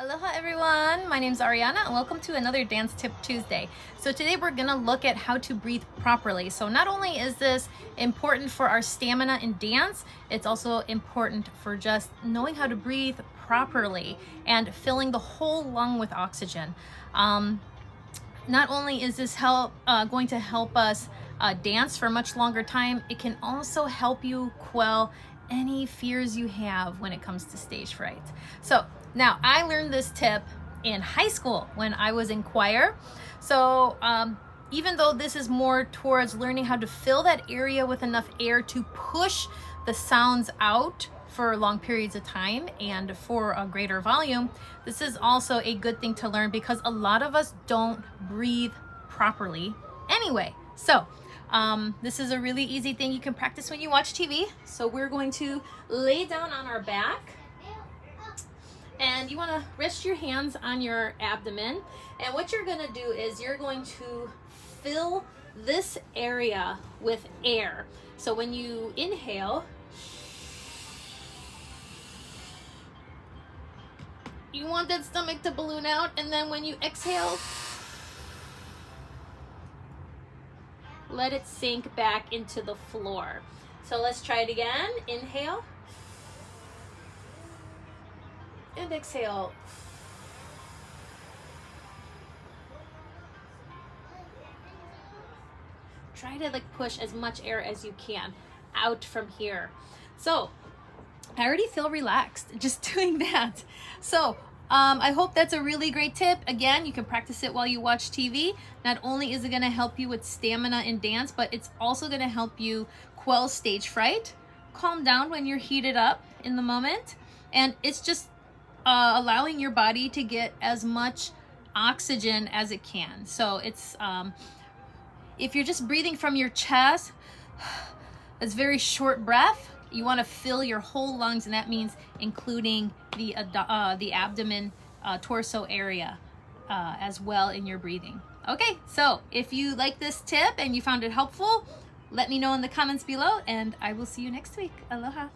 Aloha everyone, my name is Ariana and welcome to another Dance Tip Tuesday. So today we're gonna look at how to breathe properly. So not only is this important for our stamina in dance, it's also important for just knowing how to breathe properly and filling the whole lung with oxygen. Not only is this going to help us dance for a much longer time, it can also help you quell any fears you have when it comes to stage fright. So now I learned this tip in high school when I was in choir. So even though this is more towards learning how to fill that area with enough air to push the sounds out for long periods of time and for a greater volume, this is also a good thing to learn because a lot of us don't breathe properly anyway. So this is a really easy thing you can practice when you watch TV. So we're going to lay down on our back and you want to rest your hands on your abdomen. And what you're going to do is you're going to fill this area with air. So when you inhale, you want that stomach to balloon out, and then when you exhale, let it sink back into the floor. So let's try it again. Inhale and exhale. Try to push as much air as you can out from here. So I already feel relaxed just doing that. So I hope that's a really great tip. Again, you can practice it while you watch TV. Not only is it going to help you with stamina in dance, but it's also going to help you quell stage fright, calm down when you're heated up in the moment, and it's just allowing your body to get as much oxygen as it can. So it's if you're just breathing from your chest, it's very short breath. You want to fill your whole lungs, and that means including the abdomen, torso area as well in your breathing. Okay, so if you like this tip and you found it helpful, let me know in the comments below, and I will see you next week. Aloha.